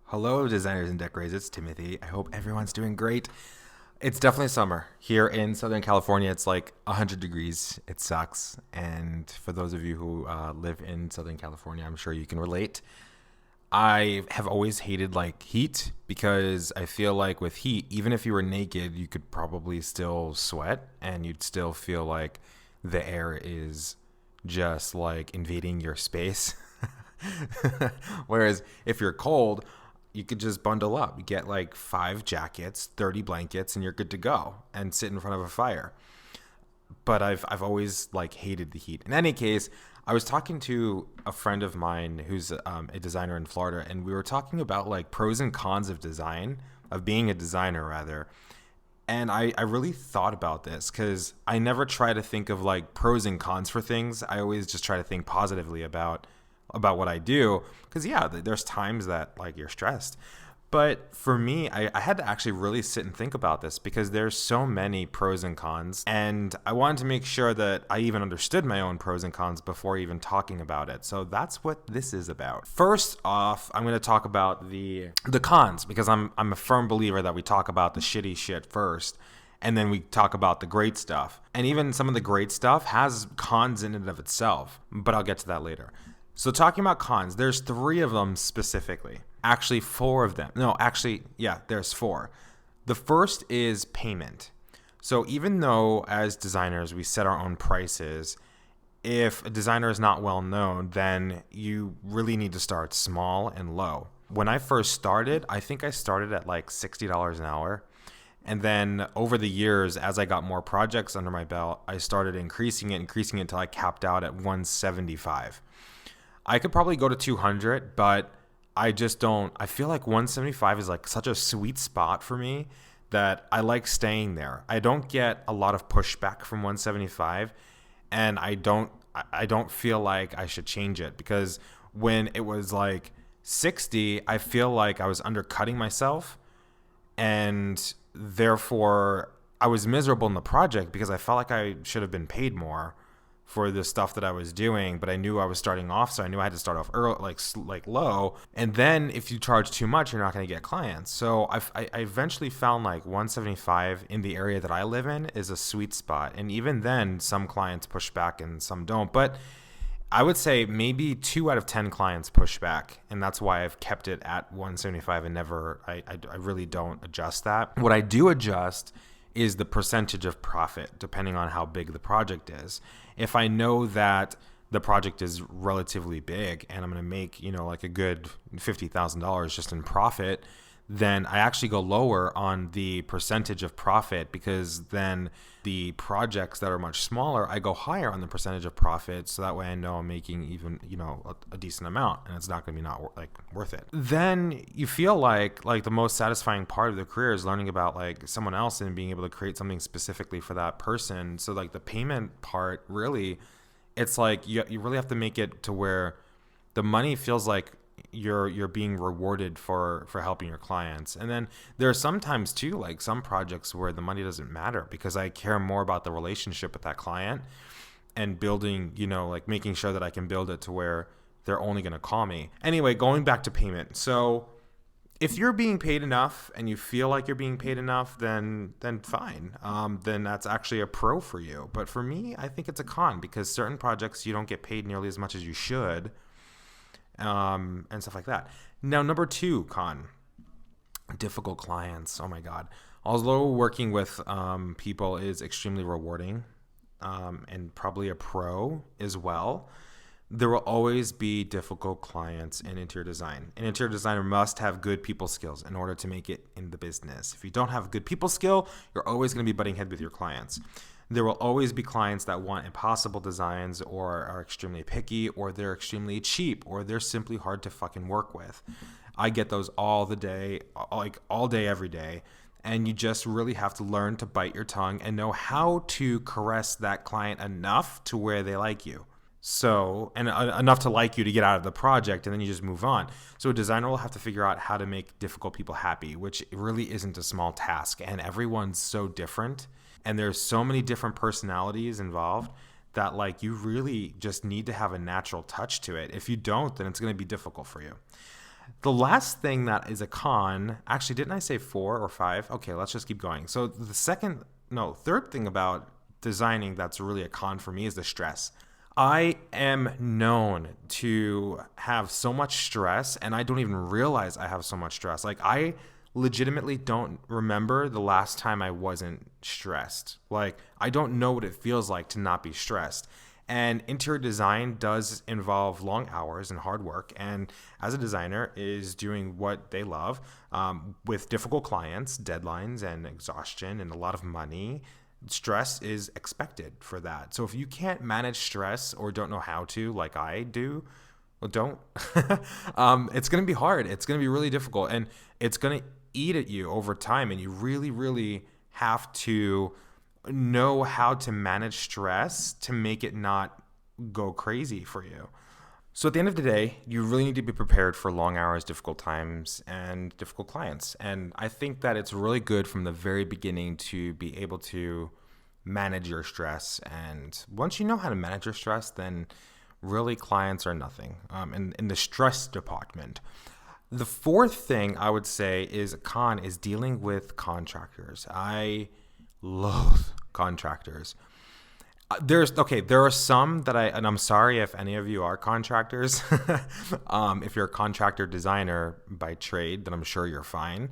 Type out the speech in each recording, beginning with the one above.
Hello, designers and decorators. It's Timothy. I hope everyone's doing great. It's definitely summer. Here in Southern California, it's like 100 degrees. It sucks. And for those of you who live in Southern California, I'm sure you can relate. I have always hated like heat because I feel like with heat, even if you were naked, you could probably still sweat and you'd still feel like the air is just like invading your space. Whereas if you're cold, you could just bundle up. You get like 5 jackets, 30 blankets, and you're good to go and sit in front of a fire. But I've always like hated the heat. In any case, I was talking to a friend of mine who's a designer in Florida, and we were talking about like pros and cons of design, of being a designer rather. And I really thought about this because I never try to think of like pros and cons for things. I always just try to think positively about what I do. Because yeah, there's times that like you're stressed. But for me, I had to actually really sit and think about this because there's so many pros and cons. And I wanted to make sure that I even understood my own pros and cons before even talking about it. So that's what this is about. First off, I'm going to talk about the cons because I'm a firm believer that we talk about the shitty shit first. And then we talk about the great stuff. And even some of the great stuff has cons in and of itself. But I'll get to that later. So talking about cons, there's 3 of them specifically. Actually, 4 of them. No, actually, yeah, there's 4. The first is payment. So even though as designers we set our own prices, if a designer is not well known, then you really need to start small and low. When I first started, I think I started at like $60 an hour. And then over the years, as I got more projects under my belt, I started increasing it until I capped out at $175. I could probably go to 200, but I just don't. I feel like 175 is like such a sweet spot for me that I like staying there. I don't get a lot of pushback from 175, and I don't feel like I should change it because when it was like 60, I feel like I was undercutting myself, and therefore I was miserable in the project because I felt like I should have been paid more for the stuff that I was doing, but I knew I was starting off, so I knew I had to start off early, like low. And then if you charge too much, you're not going to get clients. So I eventually found like 175 in the area that I live in is a sweet spot. And even then, some clients push back and some don't. But I would say maybe 2 out of 10 clients push back, and that's why I've kept it at 175 and never. I really don't adjust that. What I do adjust is the percentage of profit depending on how big the project is. If I know that the project is relatively big and I'm going to make, like a good $50,000 just in profit, then I actually go lower on the percentage of profit because then the projects that are much smaller, I go higher on the percentage of profit. So that way I know I'm making even, a decent amount and it's not going to be not like worth it. Then you feel like the most satisfying part of the career is learning about like someone else and being able to create something specifically for that person. So like the payment part, really, it's like you really have to make it to where the money feels like you're being rewarded for helping your clients. And then there are sometimes too, like some projects where the money doesn't matter because I care more about the relationship with that client and building, like making sure that I can build it to where they're only going to call me. Anyway, going back to payment. So if you're being paid enough and you feel like you're being paid enough, then fine. Then that's actually a pro for you. But for me, I think it's a con because certain projects you don't get paid nearly as much as you should. And stuff like that. Now, number 2 con, difficult clients. Oh my God. Although working with people is extremely rewarding and probably a pro as well, there will always be difficult clients in interior design. An interior designer must have good people skills in order to make it in the business. If you don't have good people skill, you're always going to be butting heads with your clients. There will always be clients that want impossible designs or are extremely picky or they're extremely cheap or they're simply hard to fucking work with. I get those all day, every day. And you just really have to learn to bite your tongue and know how to caress that client enough to where they like you. So, and enough to like you to get out of the project and then you just move on. So a designer will have to figure out how to make difficult people happy, which really isn't a small task. And everyone's so different. And there's so many different personalities involved that like you really just need to have a natural touch to it. If you don't, then it's going to be difficult for you. The last thing that is a con, actually, didn't I say 4 or 5? Okay, let's just keep going. So third thing about designing that's really a con for me is the stress. I am known to have so much stress, and I don't even realize I have so much stress. Like, I legitimately don't remember the last time I wasn't stressed. Like, I don't know what it feels like to not be stressed. And interior design does involve long hours and hard work. And as a designer is doing what they love with difficult clients, deadlines and exhaustion and a lot of money. Stress is expected for that. So if you can't manage stress or don't know how to, like I do, well, don't. It's going to be hard. It's going to be really difficult. And it's going to eat at you over time. And you really, really have to know how to manage stress to make it not go crazy for you. So at the end of the day, you really need to be prepared for long hours, difficult times, and difficult clients. And I think that it's really good from the very beginning to be able to manage your stress. And once you know how to manage your stress, then really clients are nothing in the stress department. The fourth thing I would say is a con is dealing with contractors. I loathe contractors. There are some that and I'm sorry if any of you are contractors. If you're a contractor designer by trade, then I'm sure you're fine.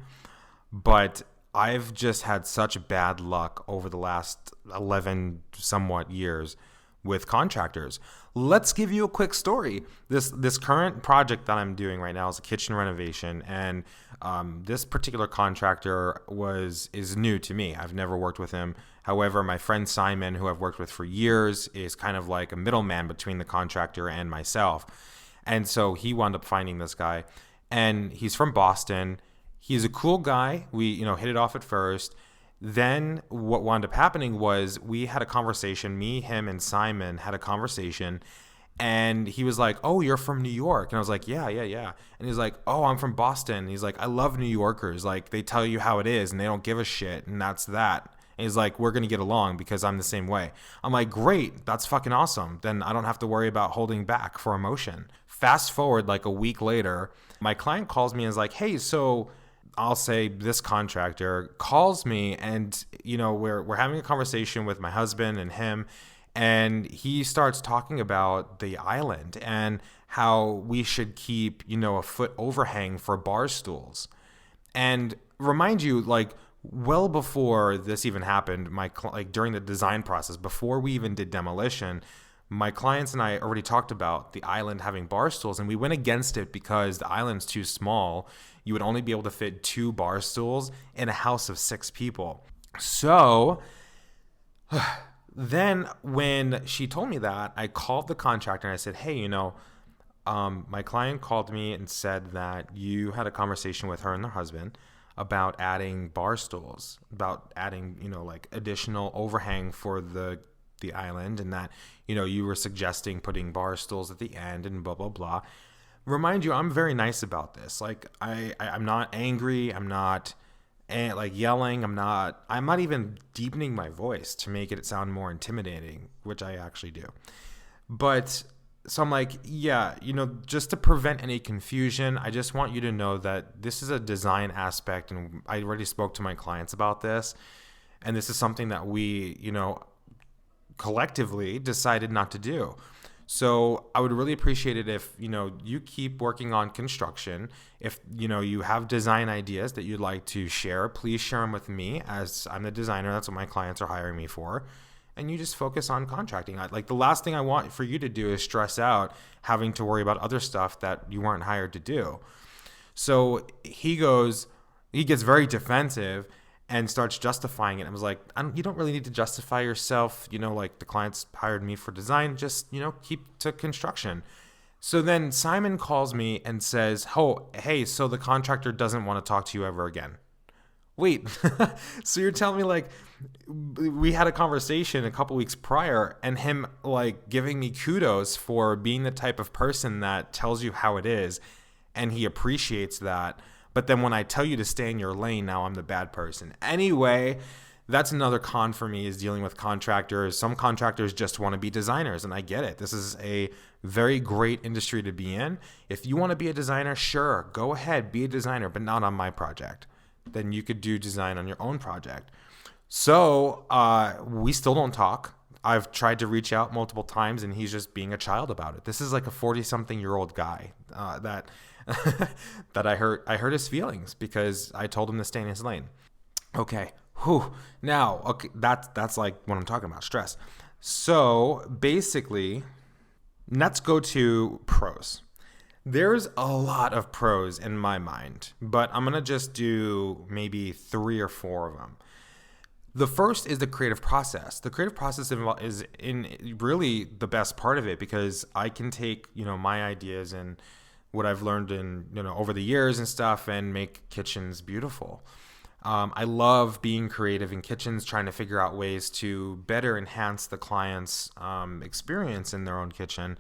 But I've just had such bad luck over the last 11 somewhat years with contractors. Let's give you a quick story. This current project that I'm doing right now is a kitchen renovation, and this particular contractor is new to me. I've never worked with him. However, my friend Simon, who I've worked with for years, is kind of like a middleman between the contractor and myself. And so he wound up finding this guy, and he's from Boston. He's a cool guy. We hit it off at first. Then what wound up happening was we had a conversation. Me, him, and Simon had a conversation. And he was like, "Oh, you're from New York." And I was like, yeah. And he's like, "Oh, I'm from Boston." And he's like, "I love New Yorkers. Like, they tell you how it is and they don't give a shit. And that's that." And he's like, "We're going to get along because I'm the same way." I'm like, "Great. That's fucking awesome. Then I don't have to worry about holding back for emotion." Fast forward like a week later, my client calls me and is like, "Hey, so..." I'll say this contractor calls me and, we're having a conversation with my husband and him, and he starts talking about the island and how we should keep, a foot overhang for bar stools. And remind you, like, well before this even happened, during the design process, before we even did demolition, my clients and I already talked about the island having bar stools, and we went against it because the island's too small. You would only be able to fit 2 bar stools in a house of 6 people. So then when she told me that, I called the contractor and I said, "Hey, my client called me and said that you had a conversation with her and their husband about adding bar stools, about adding, like additional overhang for the island, and that, you were suggesting putting bar stools at the end and blah, blah, blah." Remind you, I'm very nice about this. Like, I'm not angry. I'm not yelling. I'm not even deepening my voice to make it sound more intimidating, which I actually do. But so I'm like, yeah, just to prevent any confusion, I just want you to know that this is a design aspect, and I already spoke to my clients about this, and this is something that we, collectively decided not to do. So I would really appreciate it if, you keep working on construction. If, you have design ideas that you'd like to share, please share them with me, as I'm the designer. That's what my clients are hiring me for. And you just focus on contracting. Like, the last thing I want for you to do is stress out having to worry about other stuff that you weren't hired to do. So he gets very defensive and starts justifying it. I was like, you don't really need to justify yourself. Like, the clients hired me for design. Just, keep to construction. So then Simon calls me and says, "Oh, hey, so the contractor doesn't want to talk to you ever again." Wait, so you're telling me, like, we had a conversation a couple weeks prior, and him, like, giving me kudos for being the type of person that tells you how it is, and he appreciates that. But then when I tell you to stay in your lane, now I'm the bad person. Anyway, That's another con for me, is dealing with contractors. Some contractors just want to be designers, and I get it. This is a very great industry to be in. If you want to be a designer, sure, go ahead, be a designer, but not on my project. Then you could do design on your own project. So we still don't talk. I've tried to reach out multiple times, and he's just being a child about it. This is like a 40-something-year-old guy that that I hurt his feelings because I told him to stay in his lane. Okay. Whew. Now, okay, that's like what I'm talking about, stress. So basically, let's go to pros. There's a lot of pros in my mind, but I'm going to just do maybe 3 or 4 of them. The first is the creative process. The creative process is in really the best part of it, because I can take, my ideas and what I've learned in, over the years and stuff, and make kitchens beautiful. I love being creative in kitchens, trying to figure out ways to better enhance the client's experience in their own kitchen.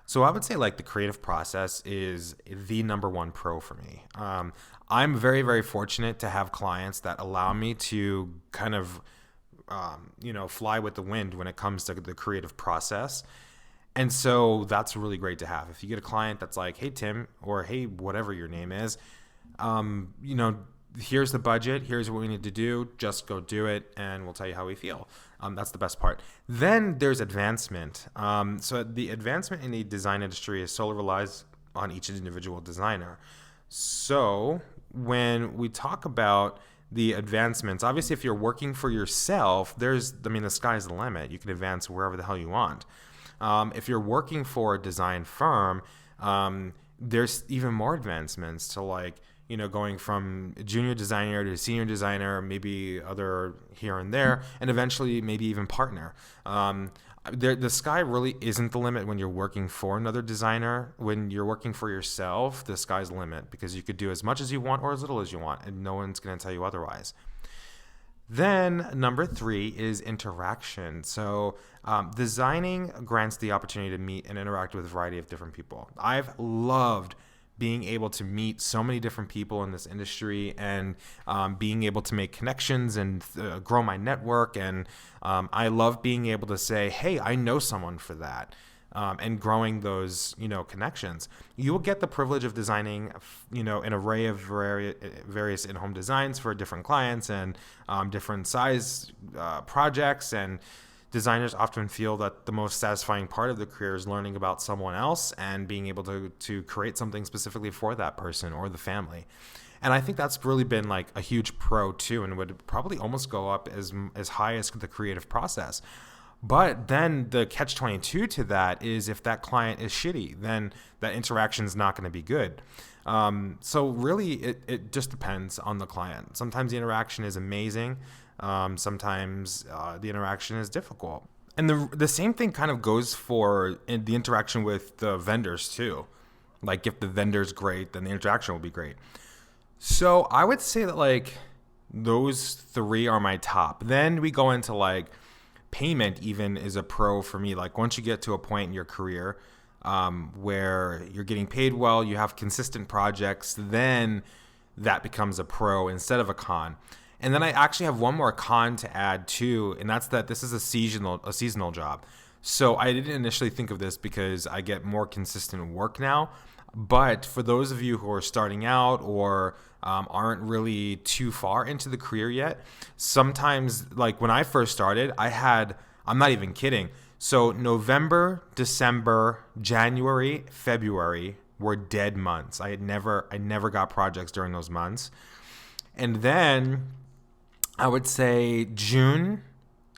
So I would say like the creative process is the number one pro for me. I'm very, very fortunate to have clients that allow me to kind of, fly with the wind when it comes to the creative process. And so that's really great to have. If you get a client that's like, hey, Tim, or hey, whatever your name is, here's the budget, here's what we need to do, just go do it, and we'll tell you how we feel. That's the best part. Then there's advancement. So the advancement in the design industry is solely relies on each individual designer. So when we talk about the advancements, obviously if you're working for yourself, the sky's the limit. You can advance wherever the hell you want. If you're working for a design firm, there's even more advancements to going from junior designer to senior designer, maybe other here and there, and eventually maybe even partner. The sky really isn't the limit when you're working for another designer. When you're working for yourself, the sky's the limit, because you could do as much as you want or as little as you want, and no one's going to tell you otherwise. Then number 3 is interaction. So designing grants the opportunity to meet and interact with a variety of different people. I've loved being able to meet so many different people in this industry, and being able to make connections and grow my network. And I love being able to say, hey, I know someone for that. And growing those, connections. You will get the privilege of designing, an array of various in-home designs for different clients and different size projects. And designers often feel that the most satisfying part of the career is learning about someone else and being able to create something specifically for that person or the family. And I think that's really been like a huge pro too, and would probably almost go up as high as the creative process. But then the catch-22 to that is, if that client is shitty, then that interaction is not going to be good. So really, it just depends on the client. Sometimes the interaction is amazing. Sometimes the interaction is difficult. And the same thing kind of goes for the interaction with the vendors too. Like if the vendor's great, then the interaction will be great. So I would say that those 3 are my top. Then we go into payment even is a pro for me. Once you get to a point in your career where you're getting paid well, you have consistent projects, then that becomes a pro instead of a con. And then I actually have one more con to add too, and that's that this is a seasonal job. So I didn't initially think of this because I get more consistent work now. But for those of you who are starting out or aren't really too far into the career yet, sometimes when I first started, I'm not even kidding. So November, December, January, February were dead months. I never got projects during those months. And then I would say June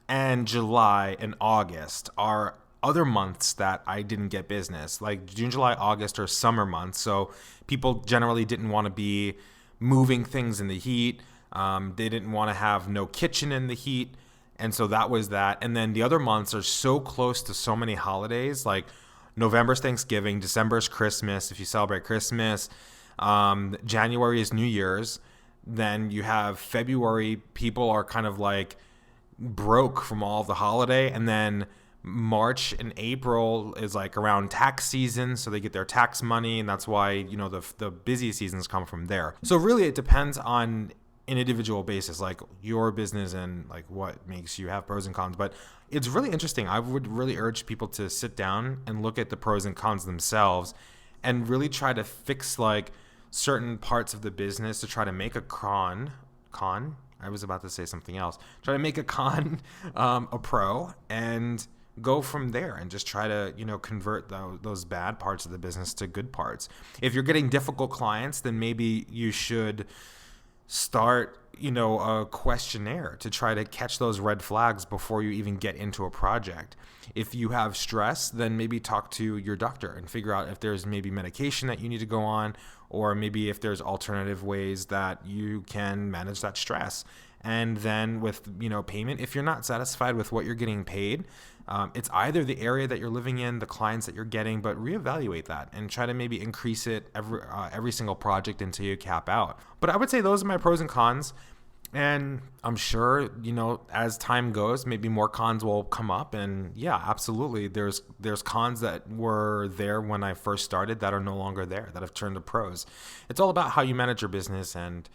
and July and August are other months that I didn't get business. Like June, July, August are summer months. So people generally didn't want to be moving things in the heat. They didn't want to have no kitchen in the heat. And so that was that. And then the other months are so close to so many holidays. Like November's Thanksgiving, December's Christmas, if you celebrate Christmas. January is New Year's. Then you have February, people are kind of broke from all the holiday. And then March and April is around tax season, so they get their tax money, and that's why the busy seasons come from there. So really it depends on an individual basis, like your business and like what makes you have pros and cons. But it's really interesting. I would really urge people to sit down and look at the pros and cons themselves and really try to fix like certain parts of the business to try to make a con. I was about to say something else. Try to make a con a pro and go from there and just try to, convert those bad parts of the business to good parts. If you're getting difficult clients, then maybe you should start, a questionnaire to try to catch those red flags before you even get into a project. If you have stress, then maybe talk to your doctor and figure out if there's maybe medication that you need to go on, or maybe if there's alternative ways that you can manage that stress. And then with, payment, if you're not satisfied with what you're getting paid, it's either the area that you're living in, the clients that you're getting, but reevaluate that and try to maybe increase it every single project until you cap out. But I would say those are my pros and cons. And I'm sure, as time goes, maybe more cons will come up. And yeah, absolutely. There's cons that were there when I first started that are no longer there, that have turned to pros. It's all about how you manage your business and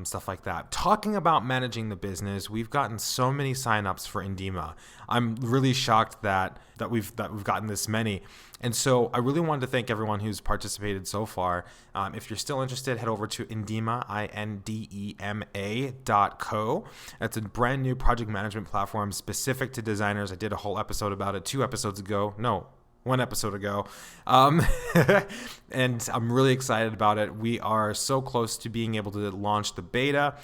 stuff like that. Talking about managing the business, we've gotten so many signups for Indema. I'm really shocked that we've gotten this many. And so I really wanted to thank everyone who's participated so far. If you're still interested, head over to Indema, INDEMA.co. That's a brand new project management platform specific to designers. I did a whole episode about it 1 episode ago. And I'm really excited about it. We are so close to being able to launch the beta.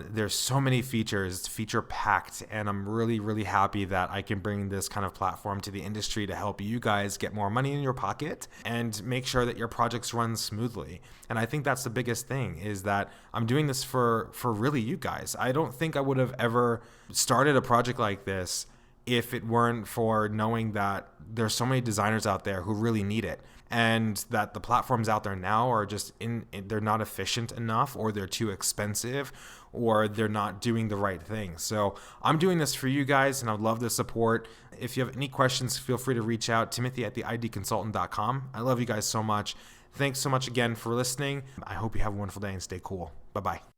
There's so many features, it's feature packed, and I'm really, really happy that I can bring this kind of platform to the industry to help you guys get more money in your pocket and make sure that your projects run smoothly. And I think that's the biggest thing, is that I'm doing this for really you guys. I don't think I would have ever started a project like this if it weren't for knowing that there's so many designers out there who really need it, and that the platforms out there now are just they're not efficient enough, or they're too expensive, or they're not doing the right thing. So I'm doing this for you guys, and I'd love the support. If you have any questions, feel free to reach out, Timothy@theidconsultant.com. I love you guys so much. Thanks so much again for listening. I hope you have a wonderful day and stay cool. Bye-bye.